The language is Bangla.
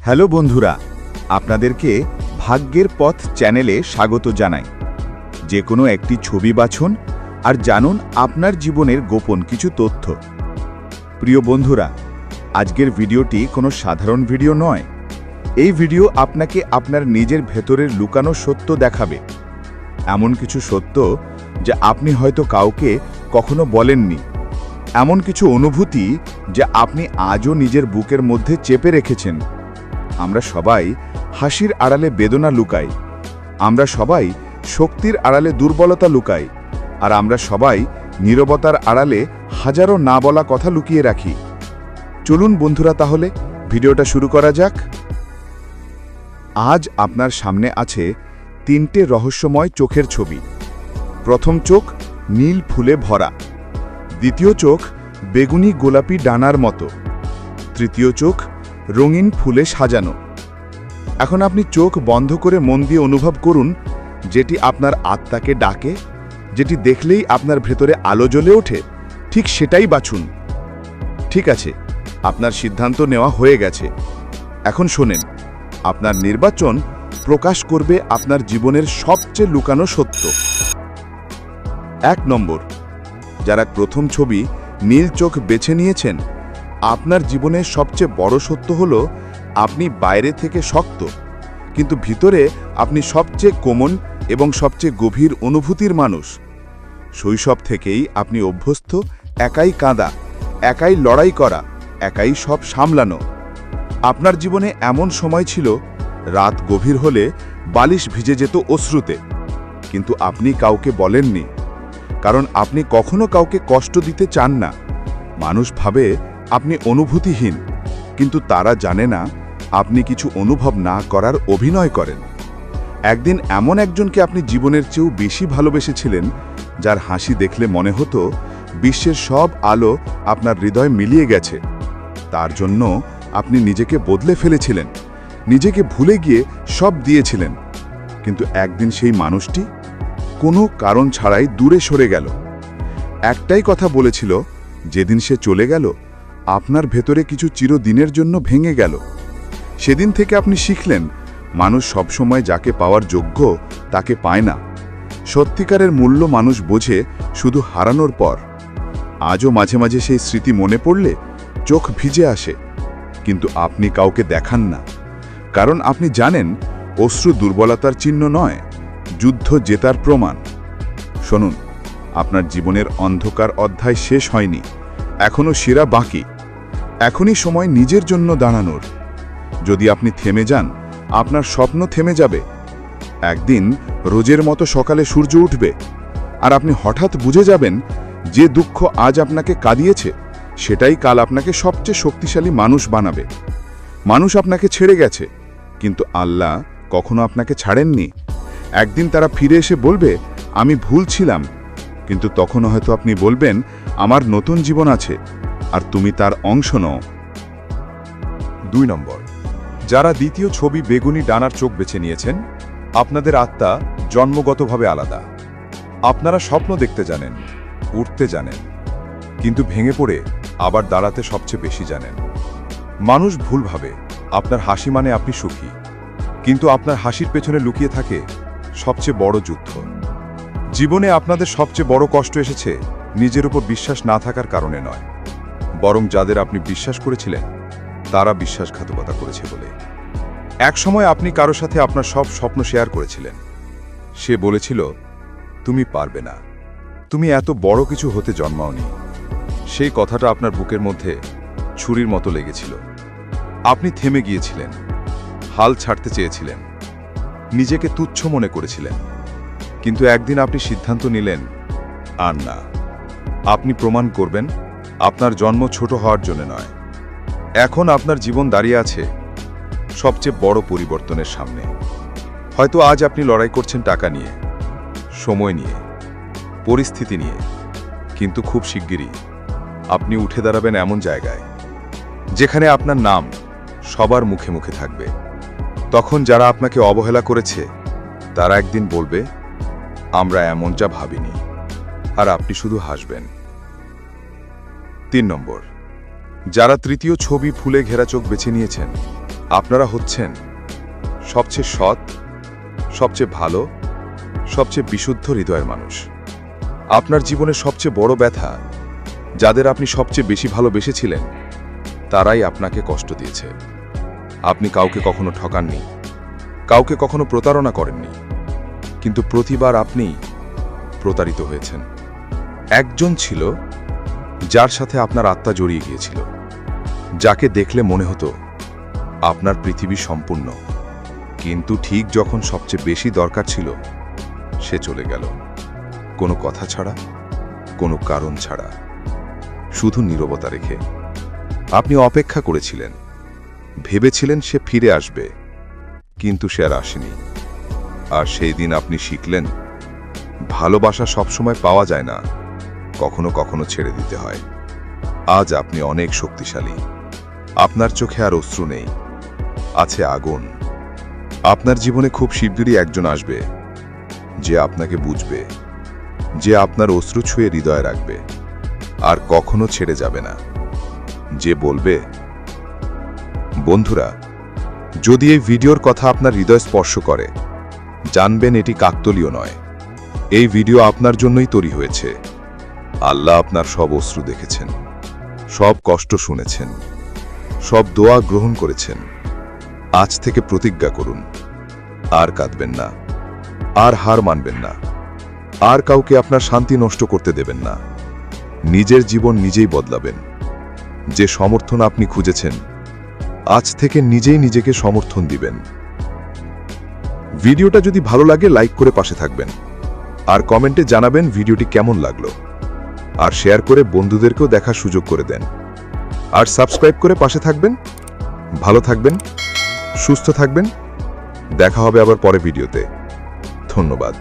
হ্যালো বন্ধুরা, আপনাদেরকে ভাগ্যের পথ চ্যানেলে স্বাগত জানাই। যে কোনো একটি ছবি বাছুন আর জানুন আপনার জীবনের গোপন কিছু তথ্য। প্রিয় বন্ধুরা, আজকের ভিডিওটি কোনো সাধারণ ভিডিও নয়। এই ভিডিও আপনাকে আপনার নিজের ভেতরের লুকানো সত্য দেখাবে। এমন কিছু সত্য যা আপনি হয়তো কাউকে কখনো বলেননি, এমন কিছু অনুভূতি যা আপনি আজও নিজের বুকের মধ্যে চেপে রেখেছেন। আমরা সবাই হাসির আড়ালে বেদনা লুকাই, আমরা সবাই শক্তির আড়ালে দুর্বলতা লুকাই, আর আমরা সবাই নীরবতার আড়ালে হাজারো না বলা কথা লুকিয়ে রাখি। চলুন বন্ধুরা, তাহলে ভিডিওটা শুরু করা যাক। আজ আপনার সামনে আছে তিনটে রহস্যময় চোখের ছবি। প্রথম চোখ নীল ফুলে ভরা, দ্বিতীয় চোখ বেগুনি গোলাপি ডানার মতো, তৃতীয় চোখ রঙিন ফুলে সাজানো। এখন আপনি চোখ বন্ধ করে মন দিয়ে অনুভব করুন, যেটি আপনার আত্মাকে ডাকে, যেটি দেখলেই আপনার ভেতরে আলো জ্বলে ওঠে, ঠিক সেটাই বাছুন। ঠিক আছে, আপনার সিদ্ধান্ত নেওয়া হয়ে গেছে। এখন শোনেন, আপনার নির্বাচন প্রকাশ করবে আপনার জীবনের সবচেয়ে লুকানো সত্য। 1 নম্বর, যারা প্রথম ছবি নীল চোখ বেছে নিয়েছেন, আপনার জীবনের সবচেয়ে বড় সত্য হলো আপনি বাইরে থেকে শক্ত, কিন্তু ভিতরে আপনি সবচেয়ে কোমল এবং সবচেয়ে গভীর অনুভূতির মানুষ। শৈশব থেকেই আপনি অভ্যস্ত একাই কাঁদা, একাই লড়াই করা, একাই সব সামলানো। আপনার জীবনে এমন সময় ছিল রাত গভীর হলে বালিশ ভিজে যেত অশ্রুতে, কিন্তু আপনি কাউকে বলেননি, কারণ আপনি কখনো কাউকে কষ্ট দিতে চান না। মানুষ ভাবে আপনি অনুভূতিহীন, কিন্তু তারা জানে না আপনি কিছু অনুভব না করার অভিনয় করেন। একদিন এমন একজনকে আপনি জীবনের চেয়েও বেশি ভালোবেসেছিলেন, যার হাসি দেখলে মনে হতো বিশ্বের সব আলো আপনার হৃদয় মিলিয়ে গেছে। তার জন্য আপনি নিজেকে বদলে ফেলেছিলেন, নিজেকে ভুলে গিয়ে সব দিয়েছিলেন। কিন্তু একদিন সেই মানুষটি কোনো কারণ ছাড়াই দূরে সরে গেল। একটাই কথা বলেছিল, যেদিন সে চলে গেল আপনার ভেতরে কিছু চিরদিনের জন্য ভেঙে গেল। সেদিন থেকে আপনি শিখলেন, মানুষ সবসময় যাকে পাওয়ার যোগ্য তাকে পায় না। সত্যিকারের মূল্য মানুষ বোঝে শুধু হারানোর পর। আজও মাঝে মাঝে সেই স্মৃতি মনে পড়লে চোখ ভিজে আসে, কিন্তু আপনি কাউকে দেখান না, কারণ আপনি জানেন অশ্রু দুর্বলতার চিহ্ন নয়, যুদ্ধ জেতার প্রমাণ। শুনুন, আপনার জীবনের অন্ধকার অধ্যায় শেষ হয়নি, এখনও সেরা বাকি। এখনই সময় নিজের জন্য দাঁড়ানোর। যদি আপনি থেমে যান, আপনার স্বপ্ন থেমে যাবে। একদিন রোজের মতো সকালে সূর্য উঠবে, আর আপনি হঠাৎ বুঝে যাবেন যে দুঃখ আজ আপনাকে কাঁদিয়েছে, সেটাই কাল আপনাকে সবচেয়ে শক্তিশালী মানুষ বানাবে। মানুষ আপনাকে ছেড়ে গেছে, কিন্তু আল্লাহ কখনো আপনাকে ছাড়েননি। একদিন তারা ফিরে এসে বলবে, আমি ভুল ছিলাম, কিন্তু তখন হয়তো আপনি বলবেন, আমার নতুন জীবন আছে, আর তুমি তার অংশ নও। 2 নম্বর, যারা দ্বিতীয় ছবি বেগুনি ডানার চোখ বেছে নিয়েছেন, আপনাদের আত্মা জন্মগতভাবে আলাদা। আপনারা স্বপ্ন দেখতে জানেন, উঠতে জানেন, কিন্তু ভেঙে পড়ে আবার দাঁড়াতে সবচেয়ে বেশি জানেন। মানুষ ভুল ভাবে আপনার হাসি মানে আপনি সুখী, কিন্তু আপনার হাসির পেছনে লুকিয়ে থাকে সবচেয়ে বড় যুদ্ধ। জীবনে আপনাদের সবচেয়ে বড় কষ্ট এসেছে নিজের উপর বিশ্বাস না থাকার কারণে নয়, বরং যাদের আপনি বিশ্বাস করেছিলেন তারা বিশ্বাসঘাতকতা করেছে বলে। এক সময় আপনি কারো সাথে আপনার সব স্বপ্ন শেয়ার করেছিলেন। সে বলেছিল, তুমি পারবে না, তুমি এত বড় কিছু হতে জন্মাওনি। সেই কথাটা আপনার বুকের মধ্যে ছুরির মতো লেগেছিল। আপনি থেমে গিয়েছিলেন, হাল ছাড়তে চেয়েছিলেন, নিজেকে তুচ্ছ মনে করেছিলেন। কিন্তু একদিন আপনি সিদ্ধান্ত নিলেন, আর না, আপনি প্রমাণ করবেন আপনার জন্ম ছোট হওয়ার জন্য নয়। এখন আপনার জীবন দাঁড়িয়ে আছে সবচেয়ে বড় পরিবর্তনের সামনে। হয়তো আজ আপনি লড়াই করছেন টাকা নিয়ে, সময় নিয়ে, পরিস্থিতি নিয়ে, কিন্তু খুব শিগগিরই আপনি উঠে দাঁড়াবেন এমন জায়গায় যেখানে আপনার নাম সবার মুখে মুখে থাকবে। তখন যারা আপনাকে অবহেলা করেছে তারা একদিন বলবে, আমরা এমনটা ভাবিনি, আর আপনি শুধু হাসবেন। 3 নম্বর, যারা তৃতীয় ছবি ফুলে ঘেরা চোখ বেছে নিয়েছেন, আপনারা হচ্ছেন সবচেয়ে সৎ, সবচেয়ে ভালো, সবচেয়ে বিশুদ্ধ হৃদয়ের মানুষ। আপনার জীবনের সবচেয়ে বড় ব্যথা, যাদের আপনি সবচেয়ে বেশি ভালোবেসেছিলেন, তারাই আপনাকে কষ্ট দিয়েছে। আপনি কাউকে কখনো ঠকাননি, কাউকে কখনো প্রতারণা করেননি, কিন্তু প্রতিবার আপনি প্রতারিত হয়েছেন। একজন ছিল যার সাথে আপনার আত্মা জড়িয়ে গিয়েছিল, যাকে দেখলে মনে হতো আপনার পৃথিবী সম্পূর্ণ, কিন্তু ঠিক যখন সবচেয়ে বেশি দরকার ছিল, সে চলে গেল। কোনো কথা ছাড়া, কোনো কারণ ছাড়া, শুধু নীরবতা রেখে। আপনি অপেক্ষা করেছিলেন, ভেবেছিলেন সে ফিরে আসবে, কিন্তু সে আর আসেনি। আর সেই দিন আপনি শিখলেন, ভালোবাসা সবসময় পাওয়া যায় না, কখনো কখনো ছেড়ে দিতে হয়। আজ আপনি অনেক শক্তিশালী। আপনার চোখে আর অশ্রু নেই, আছে আগুন। আপনার জীবনে খুব শীঘ্রই একজন আসবে, যে আপনাকে বুঝবে, যে আপনার অশ্রু ছুঁয়ে হৃদয়ে রাখবে, আর কখনো ছেড়ে যাবে না, যে বলবে। বন্ধুরা, যদি এই ভিডিওর কথা আপনার হৃদয় স্পর্শ করে, জানবেন এটি কাকতালীয় নয়। এই ভিডিও আপনার জন্যই তৈরি হয়েছে। আল্লাহ আপনার সব অশ্রু দেখেছেন, সব কষ্ট শুনেছেন, সব দোয়া গ্রহণ করেছেন। আজ থেকে প্রতিজ্ঞা করুন, আর কাঁদবেন না, আর হার মানবেন না, আর কাউকে আপনার শান্তি নষ্ট করতে দেবেন না। নিজের জীবন নিজেই বদলাবেন। যে সমর্থন আপনি খুঁজেছেন, আজ থেকে নিজেই নিজেকে সমর্থন দিবেন। ভিডিওটা যদি ভালো লাগে লাইক করে পাশে থাকবেন, আর কমেন্টে জানাবেন ভিডিওটি কেমন লাগলো, আর শেয়ার করে বন্ধুদেরকেও দেখার সুযোগ করে দেন। আর সাবস্ক্রাইব করে পাশে থাকবেন। ভালো থাকবেন, সুস্থ থাকবেন। দেখা হবে আবার পরে ভিডিওতে। ধন্যবাদ।